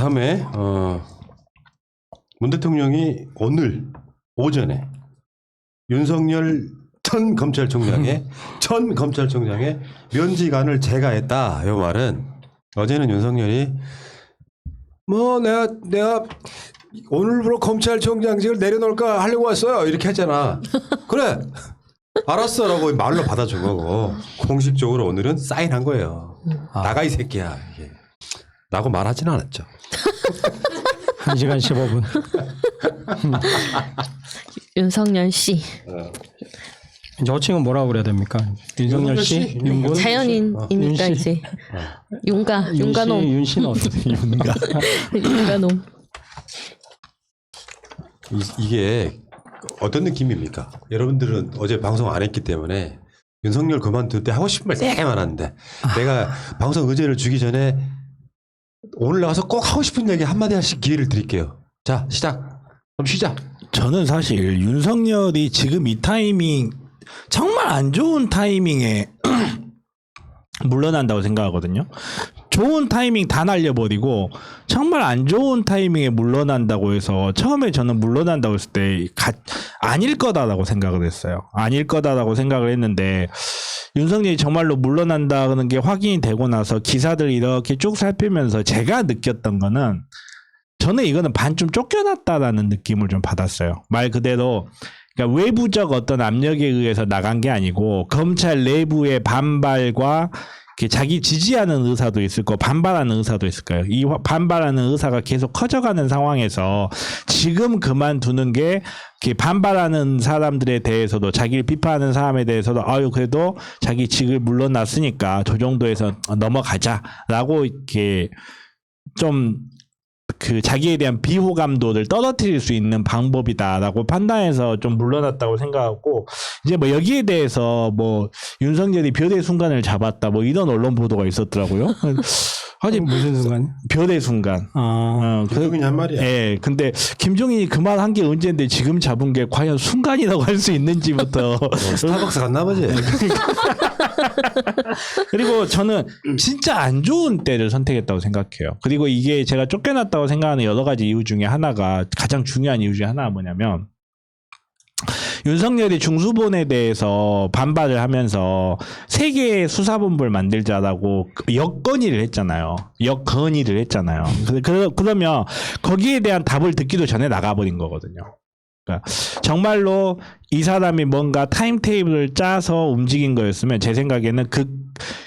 다음에 문 대통령이 오늘 오전에 윤석열 전 검찰총장의 면직안을 제거했다. 이 말은 어제는 윤석열이 뭐 내가 오늘부로 검찰총장직을 내려놓을까 하려고 왔어요. 이렇게 했잖아. 그래. 알았어라고 말로 받아준 거고 공식적으로 오늘은 사인한 거예요. 나가 이 새끼야. 이게. 라고 말하지는 않았죠. 1시간 15분. 윤석열 씨. 이제 호칭은 뭐라고 그래야 됩니까? 윤석열 씨? 윤군? 자연인이니까 이제 윤가놈. 윤씨는 어떻게 윤가? 윤가놈. 이게 어떤 느낌입니까? 여러분들은 어제 방송 안 했기 때문에 윤석열 그만둘 때 하고 싶은 말 되게 많았는데 내가 방송 의제를 주기 전에 오늘 나가서 꼭 하고 싶은 얘기 한마디 하씩 기회를 드릴게요. 자, 시작. 그럼 시작. 저는 사실 윤석열이 지금 이 타이밍 정말 안 좋은 타이밍에 물러난다고 생각하거든요. 좋은 타이밍 다 날려버리고 정말 안 좋은 타이밍에 물러난다고 해서 처음에 저는 물러난다고 했을 때 아닐 거다라고 생각을 했어요. 아닐 거다라고 생각을 했는데 윤석열이 정말로 물러난다는 게 확인이 되고 나서 기사들 이렇게 쭉 살피면서 제가 느꼈던 거는 저는 이거는 반쯤 쫓겨났다라는 느낌을 좀 받았어요. 말 그대로 그러니까 외부적 어떤 압력에 의해서 나간 게 아니고 검찰 내부의 반발과 자기 지지하는 의사도 있을 거고 반발하는 의사도 있을 거예요. 이 반발하는 의사가 계속 커져가는 상황에서 지금 그만두는 게 반발하는 사람들에 대해서도 자기를 비판하는 사람에 대해서도 아유 그래도 자기 직을 물러났으니까 저 정도에서 넘어가자라고 이렇게 좀 자기에 대한 비호감도를 떨어뜨릴 수 있는 방법이다라고 판단해서 좀 물러났다고 생각하고 이제 뭐 여기에 대해서 뭐 윤석열이 별의 순간을 잡았다 뭐 이런 언론 보도가 있었더라고요. 아니 무슨 순간? 별의 순간. 김종인이 한 말이야. 예. 근데 김종인이 그 말 한 게 언제인데 지금 잡은 게 과연 순간이라고 할 수 있는지부터 스타벅스 갔나 보지. 그리고 저는 진짜 안 좋은 때를 선택했다고 생각해요. 그리고 이게 제가 쫓겨났다고 생각하는 여러 가지 이유 중에 하나가 가장 중요한 이유 중에 하나가 뭐냐면 윤석열이 중수본에 대해서 반발을 하면서 세 개의 수사본부를 만들자라고 역건의를 했잖아요. 그러면 거기에 대한 답을 듣기도 전에 나가버린 거거든요. 그러니까 정말로 이 사람이 뭔가 타임테이블을 짜서 움직인 거였으면 제 생각에는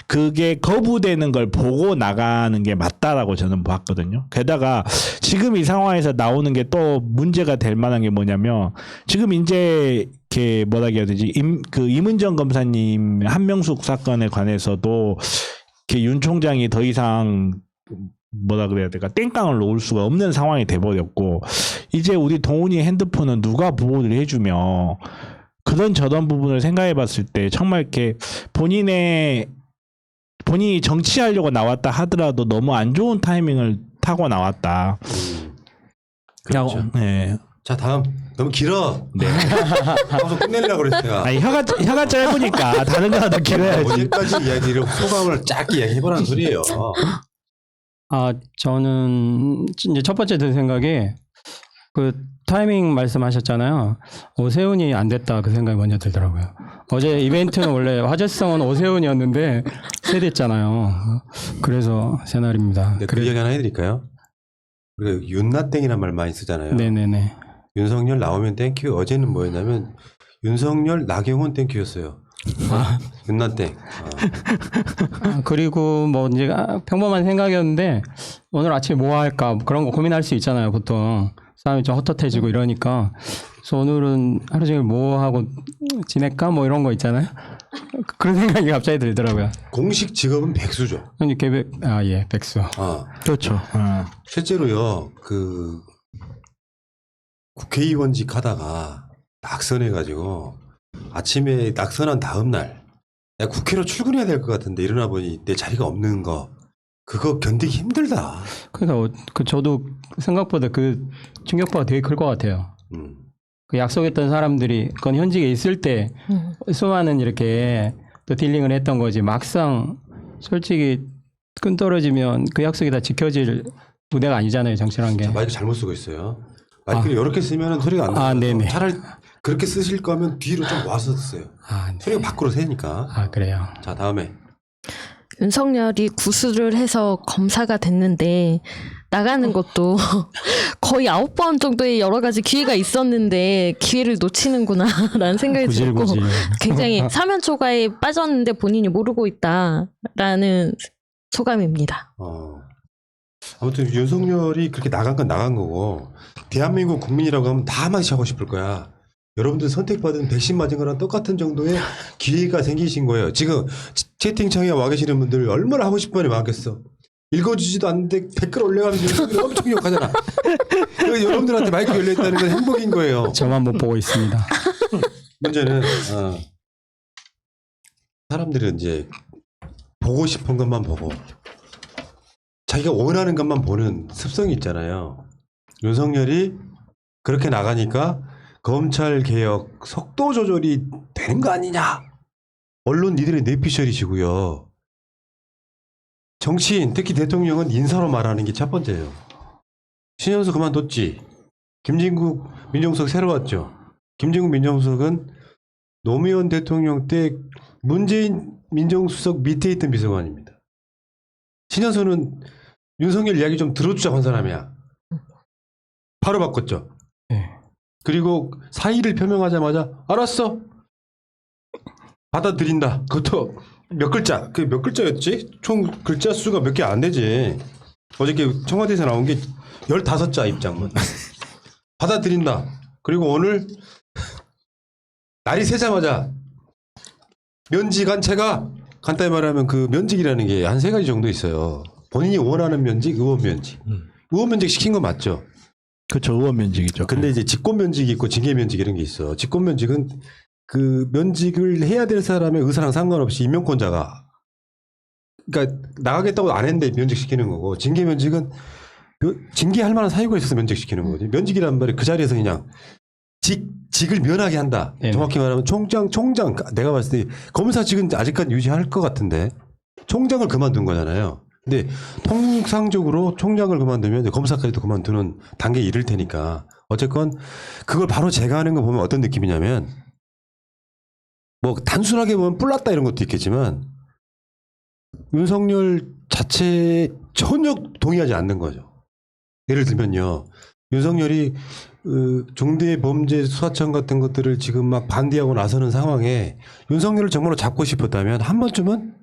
그게 거부되는 걸 보고 나가는 게 맞다라고 저는 봤거든요. 게다가 지금 이 상황에서 나오는 게 또 문제가 될 만한 게 뭐냐면 지금 이제 이렇게 뭐라 해야 되지? 임은정 검사님 한명숙 사건에 관해서도 이렇게 윤 총장이 더 이상 뭐라 그래야 될까 땡깡을 놓을 수가 없는 상황이 돼버렸고 이제 우리 동훈이 핸드폰은 누가 보호를 해주며 그런 저런 부분을 생각해 봤을 때 정말 이렇게 본인이 정치하려고 나왔다 하더라도 너무 안 좋은 타이밍을 타고 나왔다. 그렇죠. 네. 자 다음 너무 길어. 네. 방송 끝내려고 그랬어요. 아니 혀가 짧으니까 다른 거보다 길어야지. 어제까지 이야기를 소감을 짧게 이야기해보라는 소리예요. 저는 이제 첫 번째 든 생각이 그 타이밍 말씀하셨잖아요. 오세훈이 안 됐다 그 생각이 먼저 들더라고요. 어제 이벤트는 원래 화제성은 오세훈이었는데 세됐잖아요. 그래서 새날입니다. 네, 그 이야기 하나 해드릴까요? 우리가 윤나땡이란 말 많이 쓰잖아요. 네네네. 윤석열 나오면 땡큐. 어제는 뭐였냐면 윤석열 나경원 땡큐였어요. 윤나땡. 그리고 뭐 이제 평범한 생각이었는데 오늘 아침에 뭐 할까 그런 거 고민할 수 있잖아요. 보통 싸움이 좀 헛헛해지고 이러니까 그래서 오늘은 하루 종일 뭐 하고 지낼까 뭐 이런 거 있잖아요. 그런 생각이 갑자기 들더라고요. 공식 직업은 백수죠. 아니 예 백수. 그렇죠. 실제로요 그 국회의원직 하다가 낙선해가지고 아침에 낙선한 다음 날 야, 국회로 출근해야 될 것 같은데 일어나 보니 내 자리가 없는 거 그거 견디기 힘들다. 그래서 저도 생각보다 그 충격파가 되게 클 것 같아요. 그 약속했던 사람들이 그건 현직에 있을 때 수많은 이렇게 또 딜링을 했던 거지 막상 솔직히 끈 떨어지면 그 약속이 다 지켜질 무대가 아니잖아요, 정치라는 게. 마이크 잘못 쓰고 있어요. 마이크를 이렇게 쓰면 소리가 안 나요. 아, 네네. 차라리 그렇게 쓰실 거면 뒤로 좀 와서 쓰세요. 아, 네. 소리가 밖으로 새니까. 아, 그래요. 자, 다음에. 윤석열이 구술을 해서 검사가 됐는데 나가는 것도 거의 9번 정도의 여러 가지 기회가 있었는데 기회를 놓치는구나라는 생각이 들고 구질구질. 굉장히 사면 초과에 빠졌는데 본인이 모르고 있다라는 소감입니다. 아무튼 윤석열이 그렇게 나간 건 나간 거고 대한민국 국민이라고 하면 다 한마디씩 하고 싶을 거야. 여러분들 선택받은 백신 맞은 거랑 똑같은 정도의 기회가 생기신 거예요. 지금 채팅창에 와 계시는 분들 얼마나 하고 싶은 말이 많겠어. 읽어주지도 않는데 댓글 올려가면서 윤석열 엄청 욕하잖아. 여러분들한테 마이크 열려있다는 건 행복인 거예요. 저만 못 보고 있습니다. 문제는 사람들은 이제 보고 싶은 것만 보고 자기가 원하는 것만 보는 습성이 있잖아요. 윤석열이 그렇게 나가니까 검찰 개혁 속도 조절이 되는 거 아니냐? 언론 니들의 뇌피셜이시고요. 정치인 특히 대통령은 인사로 말하는 게 첫 번째예요. 신현수 그만뒀지. 김진국 민정수석 새로 왔죠. 김진국 민정수석은 노무현 대통령 때 문재인 민정수석 밑에 있던 비서관입니다. 신현수는 윤석열 이야기 좀 들어주자고 한 사람이야. 바로 바꿨죠. 네. 그리고 사의를 표명하자마자 알았어. 받아들인다. 그것도 몇 글자. 그 몇 글자였지? 총 글자 수가 몇 개 안 되지. 어저께 청와대에서 나온 게 15자 입장문. 받아들인다. 그리고 오늘 날이 새자마자 면직한체가 간단히 말하면 그 면직이라는 게 한 3가지 정도 있어요. 본인이 원하는 면직, 의원 면직. 의원 면직 시킨 거 맞죠? 그렇죠. 의원 면직이죠. 근데 이제 직권 면직이 있고 징계 면직 이런 게 있어. 직권 면직은 그 면직을 해야 될 사람의 의사랑 상관없이 임명권자가 그러니까 나가겠다고 안 했는데 면직시키는 거고 징계 면직은 징계할 만한 사유가 있어서 면직시키는 거거든요. 면직이란 말이 그 자리에서 그냥 직을 면하게 한다. 네네. 정확히 말하면 총장 내가 봤을 때 검사직은 아직까지 유지할 것 같은데 총장을 그만둔 거잖아요. 근데 통상적으로 총장을 그만두면 이제 검사까지도 그만두는 단계에 이를 테니까 어쨌건 그걸 바로 제거하는 거 보면 어떤 느낌이냐면 뭐 단순하게 보면 뿔났다 이런 것도 있겠지만 윤석열 자체에 전혀 동의하지 않는 거죠. 예를 들면요. 윤석열이 중대범죄 수사청 같은 것들을 지금 막 반대하고 나서는 상황에 윤석열을 정말로 잡고 싶었다면 한 번쯤은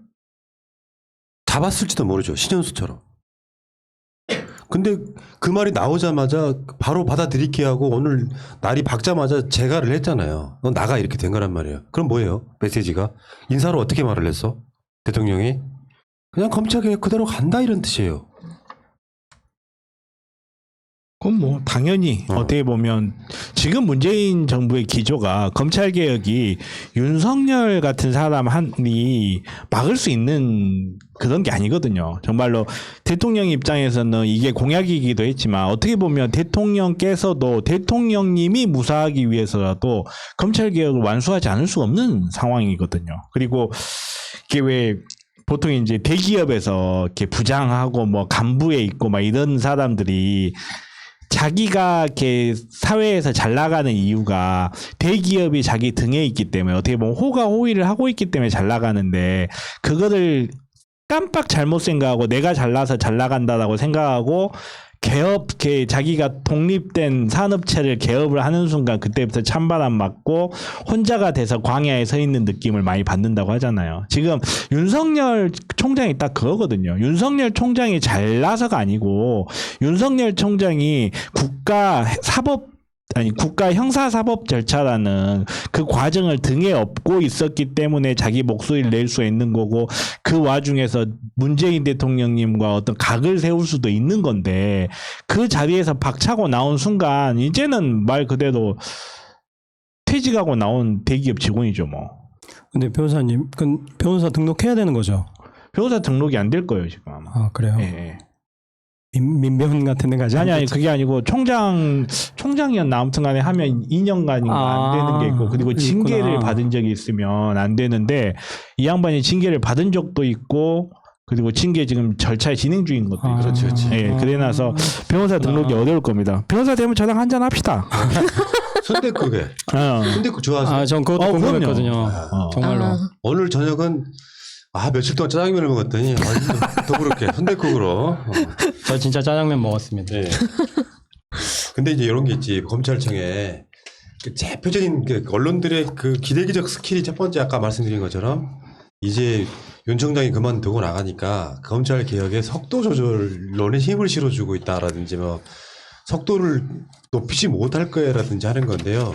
잡았을지도 모르죠. 신현수처럼. 근데 그 말이 나오자마자 바로 받아들이게 하고 오늘 날이 밝자마자 재가를 했잖아요. 넌 나가 이렇게 된 거란 말이에요. 그럼 뭐예요? 메시지가? 인사로 어떻게 말을 했어? 대통령이? 그냥 검찰개혁 그대로 간다 이런 뜻이에요. 그건 뭐 당연히 어떻게 보면 지금 문재인 정부의 기조가 검찰 개혁이 윤석열 같은 사람이 막을 수 있는 그런 게 아니거든요. 정말로 대통령 입장에서는 이게 공약이기도 했지만 어떻게 보면 대통령께서도 대통령님이 무사하기 위해서라도 검찰 개혁을 완수하지 않을 수 없는 상황이거든요. 그리고 이게 왜 보통 이제 대기업에서 이렇게 부장하고 뭐 간부에 있고 막 이런 사람들이 자기가 이렇게 사회에서 잘 나가는 이유가 대기업이 자기 등에 있기 때문에 어떻게 보면 호가호위를 하고 있기 때문에 잘 나가는데 그거를 깜빡 잘못 생각하고 내가 잘나서 잘 나간다라고 생각하고 개업, 자기가 독립된 산업체를 개업을 하는 순간 그때부터 찬바람 맞고 혼자가 돼서 광야에 서 있는 느낌을 많이 받는다고 하잖아요. 지금 윤석열 총장이 딱 그거거든요. 윤석열 총장이 잘나서가 아니고 윤석열 총장이 국가 형사사법 절차라는 그 과정을 등에 업고 있었기 때문에 자기 목소리를 낼 수 있는 거고 그 와중에서 문재인 대통령님과 어떤 각을 세울 수도 있는 건데 그 자리에서 박차고 나온 순간 이제는 말 그대로 퇴직하고 나온 대기업 직원이죠 뭐. 근데 변호사님, 그 변호사 등록해야 되는 거죠? 변호사 등록이 안 될 거예요 지금 아마. 아, 그래요? 예. 민변 같은 데 가지 아니 그게 아니고 총장이었나 아무튼간에 하면 2년간인가 안 되는 게 있고 그리고 징계를 있구나. 받은 적이 있으면 안 되는데 이 양반이 징계를 받은 적도 있고 그리고 징계 지금 절차에 진행 중인 것도 있고. 그렇지, 그렇지. 예, 그래놔서 변호사 등록이 어려울 겁니다. 변호사 되면 저랑 한잔 합시다. 순댓국에. 순댓국 좋아하세요? 전 그것도 궁금했거든요. 아. 정말로. 오늘 저녁은 며칠 동안 짜장면을 먹었더니 더부럽게 순댓국으로. 저 진짜 짜장면 먹었습니다. 네. 근데 이제 이런 게 있지. 검찰청에 그 대표적인 그 언론들의 그 기대기적 스킬이 첫 번째 아까 말씀드린 것처럼 이제 윤 총장이 그만두고 나가니까 검찰 개혁에 속도 조절론에 힘을 실어주고 있다라든지 뭐 속도를 높이지 못할 거야라든지 하는 건데요.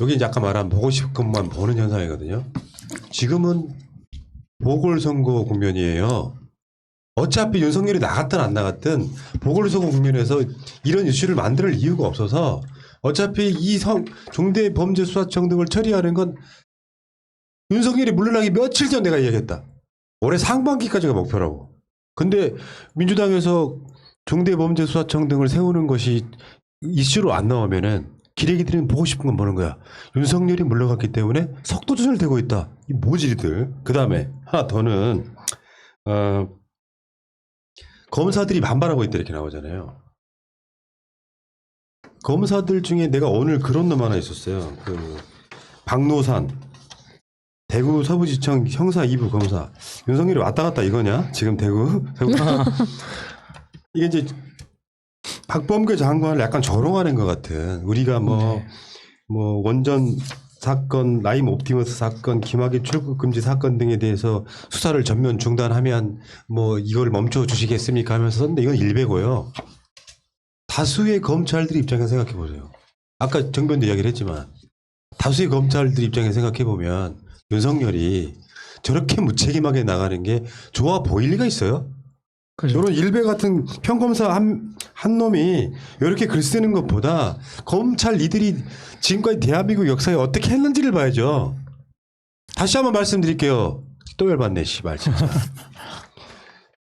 여기 이제 아까 말한 보고 싶은 것만 보는 현상이거든요. 지금은 보궐선거 국면이에요. 어차피 윤석열이 나갔든 안 나갔든 보궐선거 국면에서 이런 이슈를 만들 이유가 없어서 어차피 이 중대범죄수사청 등을 처리하는 건 윤석열이 물러나기 며칠 전 내가 이야기했다. 올해 상반기까지가 목표라고. 근데 민주당에서 중대범죄수사청 등을 세우는 것이 이슈로 안 나오면은 기레기들은 보고 싶은 건 보는 거야. 윤석열이 물러갔기 때문에 속도 조절되고 있다. 이 모질이들. 그 다음에 하나 더는 검사들이 반발하고 있다 이렇게 나오잖아요. 검사들 중에 내가 오늘 그런 놈 하나 있었어요. 그 박노산 대구 서부지청 형사 2부 검사. 윤석열이 왔다 갔다 이거냐? 지금 대구 이게 이제 박범계 장관을 약간 조롱하는 것 같은. 우리가 뭐 원전 사건, 라임 옵티머스 사건, 김학의 출국 금지 사건 등에 대해서 수사를 전면 중단하면 뭐 이걸 멈춰 주시겠습니까 하면서 썼는데 이건 일배고요. 다수의 검찰들 입장에서 생각해 보세요. 아까 정변도 이야기를 했지만 다수의 검찰들 입장에서 생각해 보면 윤석열이 저렇게 무책임하게 나가는 게 좋아 보일 리가 있어요? 그죠. 이런 일배 같은 평검사 한 놈이 이렇게 글 쓰는 것보다 검찰 리들이 지금까지 대한민국 역사에 어떻게 했는지를 봐야죠. 다시 한번 말씀드릴게요. 또 열받네, 씨발 진짜.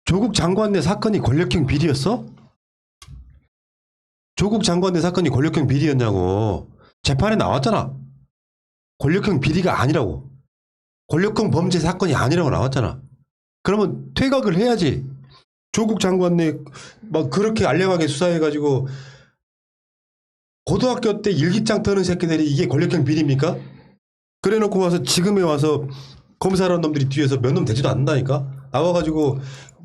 조국 장관 내 사건이 권력형 비리였어? 조국 장관 내 사건이 권력형 비리였냐고. 재판에 나왔잖아. 권력형 비리가 아니라고. 권력형 범죄 사건이 아니라고 나왔잖아. 그러면 퇴각을 해야지. 조국 장관 내 막 그렇게 알량하게 수사해가지고 고등학교 때 일기장 떠는 새끼들이 이게 권력형 비리입니까? 그래놓고 와서 지금에 와서 검사라는 놈들이 뒤에서 몇 놈 되지도 않는다니까? 나와가지고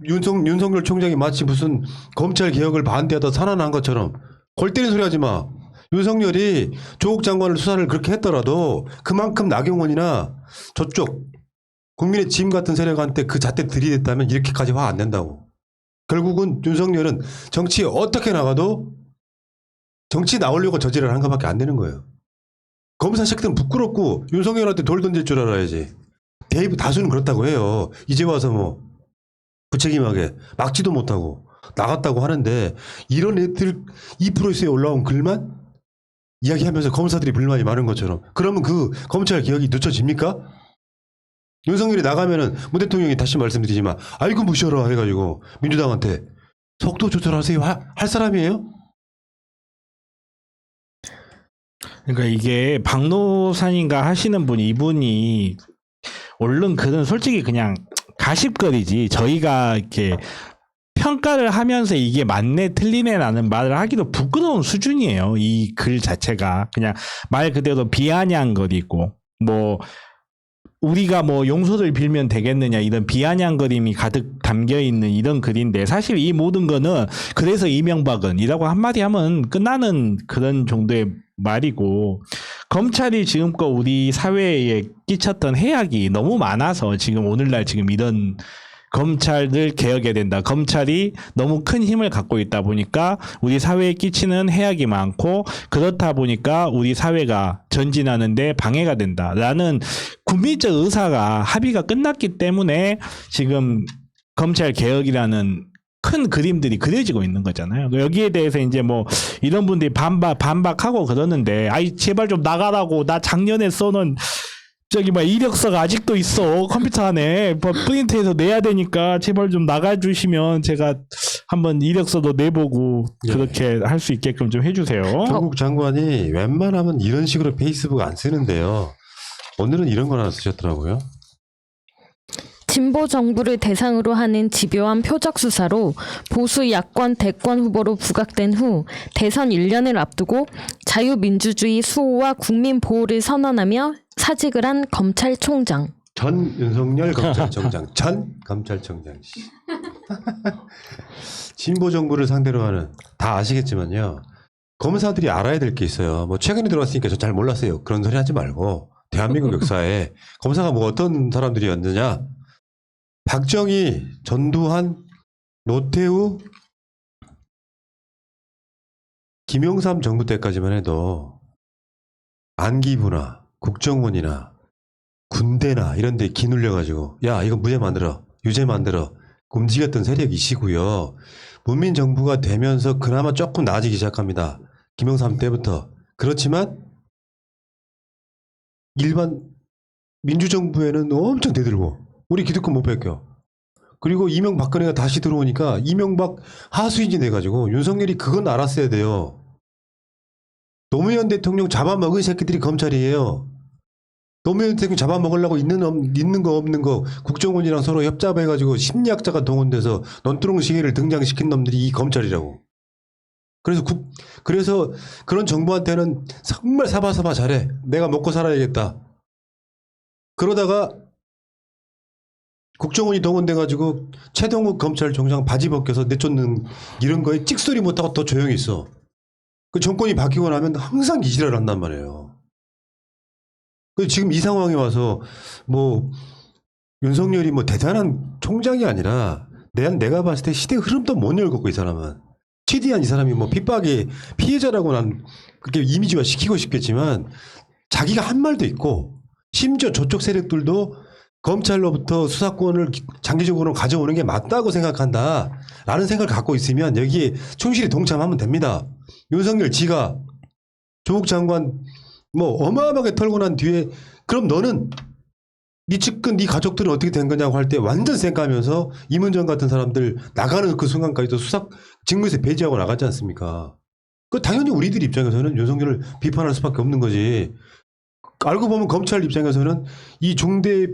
윤석열 총장이 마치 무슨 검찰 개혁을 반대하다 산안한 것처럼 골 때리는 소리 하지 마. 윤석열이 조국 장관을 수사를 그렇게 했더라도 그만큼 나경원이나 저쪽 국민의 짐 같은 세력한테 그 잣대 들이댔다면 이렇게까지 화 안 낸다고. 결국은 윤석열은 정치에 어떻게 나가도 정치 나오려고 저지를 한 것밖에 안 되는 거예요. 검사 새끼들은 부끄럽고 윤석열한테 돌 던질 줄 알아야지. 다수는 그렇다고 해요. 이제 와서 뭐 부책임하게 막지도 못하고 나갔다고 하는데 이런 애들 2%에 올라온 글만 이야기하면서 검사들이 불만이 많은 것처럼 그러면 그 검찰 개혁이 늦춰집니까? 윤석열이 나가면은 문 대통령이 다시 말씀드리지만 아이고 무시하라 해가지고 민주당한테 속도 조절하세요 할 사람이에요? 그러니까 이게 박노산인가 하시는 분 이분이 얼른 글은 솔직히 그냥 가십거리지 저희가 이렇게 평가를 하면서 이게 맞네 틀리네 라는 말을 하기도 부끄러운 수준이에요. 이 글 자체가 그냥 말 그대로 비아냥거리고 뭐 우리가 뭐 용서를 빌면 되겠느냐 이런 비아냥거림이 가득 담겨있는 이런 글인데 사실 이 모든 거는 그래서 이명박은 이라고 한마디 하면 끝나는 그런 정도의 말이고 검찰이 지금껏 우리 사회에 끼쳤던 해악이 너무 많아서 지금 오늘날 지금 이런 검찰을 개혁해야 된다. 검찰이 너무 큰 힘을 갖고 있다 보니까 우리 사회에 끼치는 해악이 많고 그렇다 보니까 우리 사회가 전진하는데 방해가 된다라는 국민적 의사가 합의가 끝났기 때문에 지금 검찰 개혁이라는 큰 그림들이 그려지고 있는 거잖아요. 여기에 대해서 이제 뭐 이런 분들이 반박하고 그러는데 아이 제발 좀 나가라고 나 작년에 써놓은 저기 막 이력서가 아직도 있어 컴퓨터 안에 뭐 프린트해서 내야 되니까 제발 좀 나가주시면 제가 한번 이력서도 내보고 그렇게 할 수 있게끔 좀 해주세요. 조국 장관이 웬만하면 이런 식으로 페이스북 안 쓰는데요. 오늘은 이런 거 하나 쓰셨더라고요. 진보 정부를 대상으로 하는 집요한 표적 수사로 보수 야권 대권 후보로 부각된 후 대선 1년을 앞두고 자유민주주의 수호와 국민 보호를 선언하며 사직을 한 검찰총장. 전 윤석열 검찰총장, 전 검찰총장. 씨. 진보 정부를 상대로 하는 다 아시겠지만요. 검사들이 알아야 될 게 있어요. 뭐 최근에 들어왔으니까 저 잘 몰랐어요. 그런 소리 하지 말고 대한민국 역사에 검사가 뭐 어떤 사람들이었느냐. 박정희, 전두환, 노태우, 김영삼 정부 때까지만 해도 안기부나 국정원이나 군대나 이런 데 기눌려가지고 야 이거 무죄 만들어 유죄 만들어 움직였던 세력이시고요. 문민정부가 되면서 그나마 조금 나아지기 시작합니다. 김영삼 때부터. 그렇지만 일반 민주정부에는 엄청 대들고 우리 기득권 못 뺏겨. 그리고 이명박근혜가 다시 들어오니까 이명박 하수인이 돼가지고 윤석열이 그건 알았어야 돼요. 노무현 대통령 잡아먹은 새끼들이 검찰이에요. 노무현 대통령 잡아먹으려고 있는 거 없는 거 국정원이랑 서로 협잡해가지고 심리학자가 동원돼서 논두렁시계를 등장시킨 놈들이 이 검찰이라고. 그래서 그런 정부한테는 정말 사바사바 잘해. 내가 먹고 살아야겠다. 그러다가 국정원이 동원돼가지고 최동욱 검찰총장 바지 벗겨서 내쫓는 이런 거에 찍소리 못하고 더 조용히 있어. 그 정권이 바뀌고 나면 항상 이지랄을 한단 말이에요. 지금 이 상황에 와서 뭐 윤석열이 뭐 대단한 총장이 아니라 내가 봤을 때 시대 흐름도 못 열고 이 사람은. 최대한 이 사람이 뭐 핍박의 피해자라고 난 그렇게 이미지화 시키고 싶겠지만 자기가 한 말도 있고 심지어 저쪽 세력들도 검찰로부터 수사권을 장기적으로 가져오는 게 맞다고 생각한다 라는 생각을 갖고 있으면 여기에 충실히 동참하면 됩니다. 윤석열 지가 조국 장관 뭐 어마어마하게 털고 난 뒤에 그럼 너는 네 측근 네 가족들은 어떻게 된 거냐고 할 때 완전 쌩까면서 이문정 같은 사람들 나가는 그 순간까지도 수사 직무에서 배제하고 나갔지 않습니까? 그 당연히 우리들 입장에서는 윤석열을 비판할 수밖에 없는 거지. 알고 보면 검찰 입장에서는 이 중대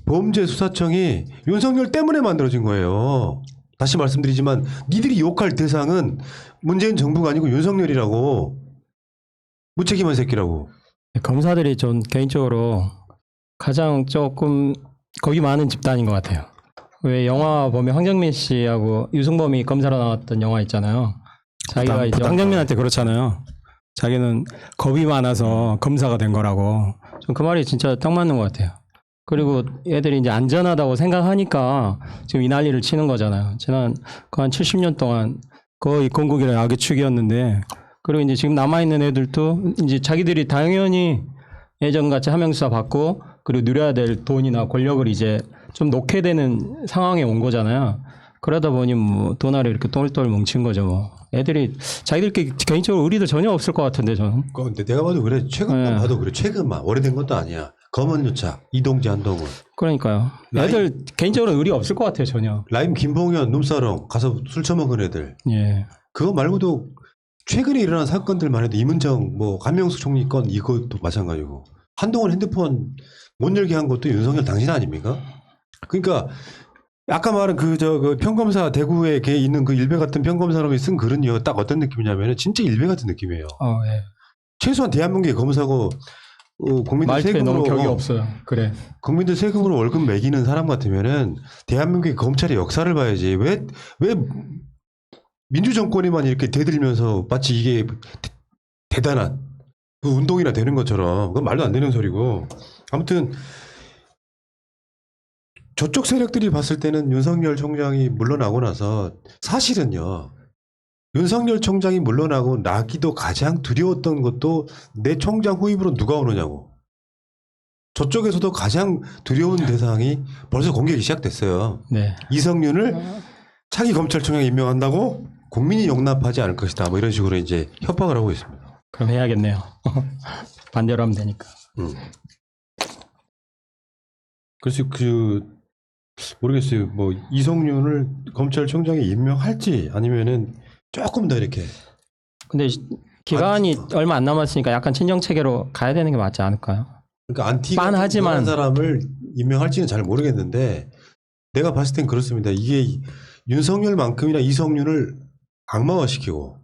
범죄 수사청이 윤석열 때문에 만들어진 거예요. 다시 말씀드리지만 니들이 욕할 대상은 문재인 정부가 아니고 윤석열이라고. 무책임한 새끼라고. 검사들이 전 개인적으로 가장 조금 겁이 많은 집단인 것 같아요. 왜 영화 보면 황정민 씨하고 유승범이 검사로 나왔던 영화 있잖아요. 자기가 이제 황정민한테 그렇잖아요. 자기는 겁이 많아서 검사가 된 거라고. 좀 그 말이 진짜 딱 맞는 것 같아요. 그리고 애들이 이제 안전하다고 생각하니까 지금 이 난리를 치는 거잖아요. 지난 한 70년 동안 거의 건국이라 악의 축이었는데 그리고 이제 지금 남아있는 애들도 이제 자기들이 당연히 예전같이 하명수사 받고 그리고 누려야 될 돈이나 권력을 이제 좀 놓게 되는 상황에 온 거잖아요. 그러다 보니 뭐 돈알이 이렇게 똘똘 뭉친 거죠. 뭐. 애들이 자기들끼리 개인적으로 의리도 전혀 없을 것 같은데 저는. 근데 내가 봐도 그래. 최근만 네. 봐도 그래. 최근만. 오래된 것도 아니야. 검은 유착, 이동재, 한동훈. 그러니까요. 애들 개인적으로 의리 없을 것 같아요 전혀. 라임 김봉현, 눈사롱 가서 술 처먹은 애들. 예. 그거 말고도 최근에 일어난 사건들만 해도 이문정, 뭐 한명숙 총리 건 이것도 마찬가지고. 한동훈 핸드폰 못 열게 한 것도 윤석열 당신 아닙니까? 그러니까 아까 말한 그 평검사 대구에 있는 그 일베 같은 평검사람이 쓴 글은요. 딱 어떤 느낌이냐면은 진짜 일베 같은 느낌이에요. 예. 최소한 대한민국의 검사고 국민들 말투에 세금으로 너무 격이 없어요. 그래. 국민들 세금으로 월급 매기는 사람 같으면은 대한민국의 검찰의 역사를 봐야지. 왜 민주정권에만 이렇게 대들면서 마치 이게 대단한 그 운동이나 되는 것처럼 그건 말도 안 되는 소리고. 아무튼 저쪽 세력들이 봤을 때는 윤석열 총장이 물러나고 나서 사실은요. 윤석열 총장이 물러나고 나기도 가장 두려웠던 것도 내 총장 후임으로 누가 오느냐고. 저쪽에서도 가장 두려운 대상이 벌써 공격이 시작됐어요. 네. 이성윤을 차기 검찰총장 임명한다고 국민이 용납하지 않을 것이다. 뭐 이런 식으로 이제 협박을 하고 있습니다. 그럼 해야겠네요. 반대로 하면 되니까. 그래서 모르겠어요. 뭐 이성윤을 검찰총장에 임명할지 아니면은 조금 더 이렇게. 근데 기간이 얼마 안 남았으니까 약간 친정 체계로 가야 되는 게 맞지 않을까요? 그러니까 안티가 빤하지만 한 사람을 임명할지는 잘 모르겠는데 내가 봤을 땐 그렇습니다. 이게 윤석열만큼이나 이성윤을 악마화시키고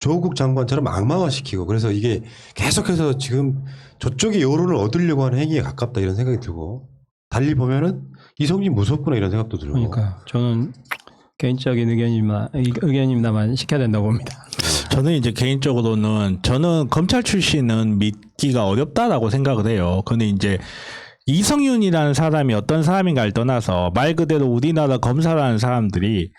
조국 장관처럼 악마화시키고 그래서 이게 계속해서 지금 저쪽의 여론을 얻으려고 하는 행위에 가깝다 이런 생각이 들고 달리 보면은 이성윤 무섭구나 이런 생각도 들고. 그러니까 저는 개인적인 의견입니다만 시켜야 된다고 봅니다. 저는 이제 개인적으로는 저는 검찰 출신은 믿기가 어렵다라고 생각을 해요. 근데 이제 이성윤이라는 사람이 어떤 사람인가를 떠나서 말 그대로 우리나라 검사라는 사람들이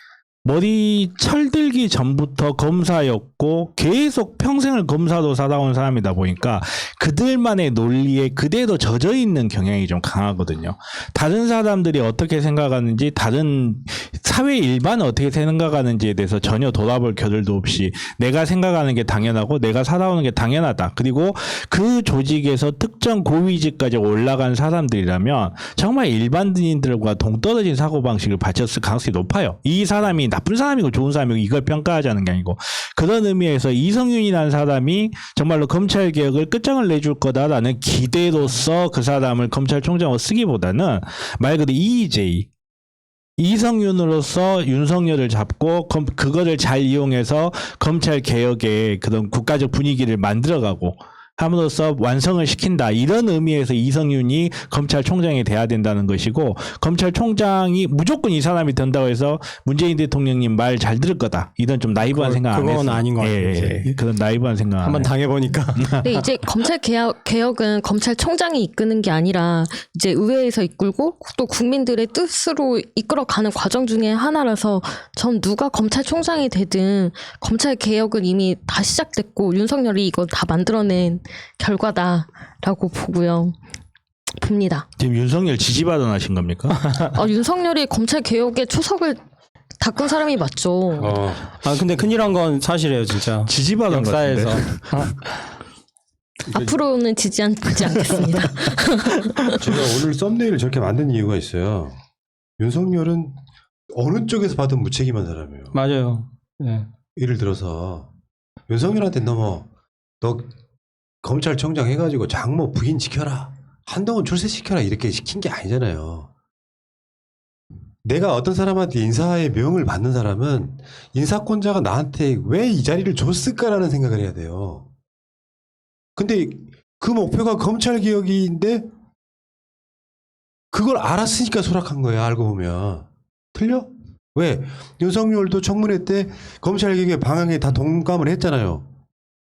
머리 철들기 전부터 검사였고 계속 평생을 검사로 살아온 사람이다 보니까 그들만의 논리에 그대로 젖어 있는 경향이 좀 강하거든요. 다른 사람들이 어떻게 생각하는지 다른 사회 일반은 어떻게 생각하는지에 대해서 전혀 돌아볼 겨를도 없이 내가 생각하는 게 당연하고 내가 살아오는 게 당연하다. 그리고 그 조직에서 특정 고위직까지 올라간 사람들이라면 정말 일반인들과 동떨어진 사고방식을 바쳤을 가능성이 높아요. 이 사람이 나쁜 사람이고 좋은 사람이고 이걸 평가하자는 게 아니고 그런 의미에서 이성윤이라는 사람이 정말로 검찰개혁을 끝장을 내줄 거다라는 기대로서 그 사람을 검찰총장으로 쓰기보다는 말 그대로 EJ 이성윤으로서 윤석열을 잡고 그거를 잘 이용해서 검찰개혁의 그런 국가적 분위기를 만들어가고 함으로써 완성을 시킨다. 이런 의미에서 이성윤이 검찰총장이 돼야 된다는 것이고 검찰총장이 무조건 이 사람이 된다고 해서 문재인 대통령님 말 잘 들을 거다. 이런 좀 나이브한 생각 안 했어요. 그건 아닌 것 같아요. 예. 그런 나이브한 생각 한번 당해보니까. 근데 이제 검찰 개혁은 검찰총장이 이끄는 게 아니라 이제 의회에서 이끌고 또 국민들의 뜻으로 이끌어가는 과정 중에 하나라서 전 누가 검찰총장이 되든 검찰 개혁은 이미 다 시작됐고 윤석열이 이거 다 만들어낸 결과다라고 봅니다. 지금 윤석열 지지 발언하신 겁니까? 윤석열이 검찰 개혁의 초석을 닦은 사람이 맞죠. 근데 큰일한 건 사실이에요, 진짜. 지지 발언 역사에서. 같은데. 앞으로는 지지하지 않겠습니다. 제가 오늘 썸네일을 저렇게 만든 이유가 있어요. 윤석열은 어느 쪽에서 봐도 무책임한 사람이에요. 맞아요. 네. 예를 들어서 윤석열한테 너 검찰총장 해가지고 장모 부인 지켜라. 한동훈 출세시켜라. 이렇게 시킨 게 아니잖아요. 내가 어떤 사람한테 인사의 명을 받는 사람은 인사권자가 나한테 왜 이 자리를 줬을까라는 생각을 해야 돼요. 근데 그 목표가 검찰개혁인데 그걸 알았으니까 수락한 거야. 알고 보면. 틀려? 왜? 윤석열도 청문회 때 검찰개혁의 방향에 다 동감을 했잖아요.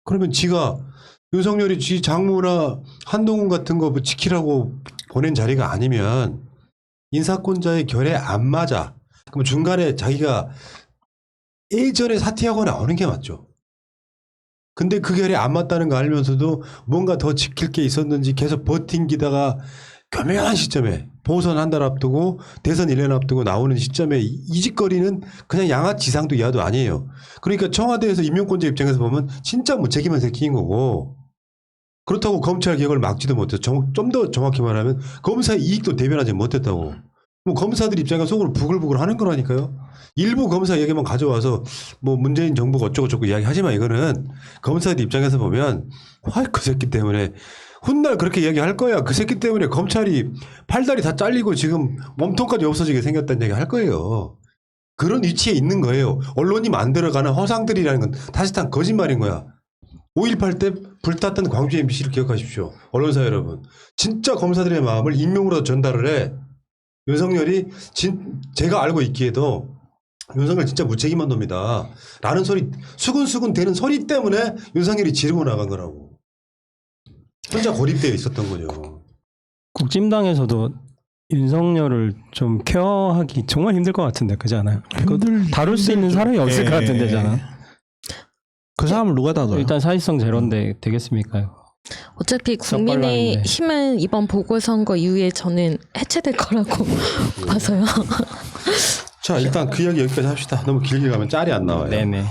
그러면 지가 윤석열이 지 장모나 한동훈 같은 거 지키라고 보낸 자리가 아니면 인사권자의 결에 안 맞아. 그럼 중간에 자기가 예전에 사퇴하고 나오는 게 맞죠. 근데 그 결에 안 맞다는 거 알면서도 뭔가 더 지킬 게 있었는지 계속 버팅기다가 교묘한 시점에 보선 한 달 앞두고 대선 1년 앞두고 나오는 시점에 이 짓거리는 그냥 양아치상도 이하도 아니에요. 그러니까 청와대에서 임명권자 입장에서 보면 진짜 무책임한 새끼인 거고 그렇다고 검찰 개혁을 막지도 못해서 좀 더 정확히 말하면 검사의 이익도 대변하지 못했다고. 뭐 검사들 입장에서 속으로 부글부글 하는 거라니까요. 일부 검사 얘기만 가져와서 뭐 문재인 정부가 어쩌고저쩌고 이야기하지만 이거는 검사들 입장에서 보면 그 새끼 때문에 훗날 그렇게 이야기할 거야. 그 새끼 때문에 검찰이 팔다리 다 잘리고 지금 몸통까지 없어지게 생겼다는 얘기 할 거예요. 그런 위치에 있는 거예요. 언론이 만들어가는 허상들이라는 건 사실상 거짓말인 거야. 5.18 때 불탔던 광주 MBC를 기억하십시오. 언론사 여러분. 진짜 검사들의 마음을 익명으로 전달을 해. 윤석열이 제가 알고 있기에도 윤석열 진짜 무책임한 놈이다. 라는 소리 수근수근 되는 소리 때문에 윤석열이 지르고 나간 거라고. 혼자 고립되어 있었던 거죠. 국진당에서도 윤석열을 좀 케어하기 정말 힘들 것 같은데 그렇지 않아요? 다룰 수 있는 사람이 없을 것 같은데 저는. 그 사람을 누가 다뤄요? 일단 사실성 제로인데 되겠습니까? 어차피 국민의 힘은 이번 보궐선거 이후에 저는 해체될 거라고 봐서요. 자 일단 그 이야기 여기까지 합시다. 너무 길게 가면 짤이 안 나와요. 네네.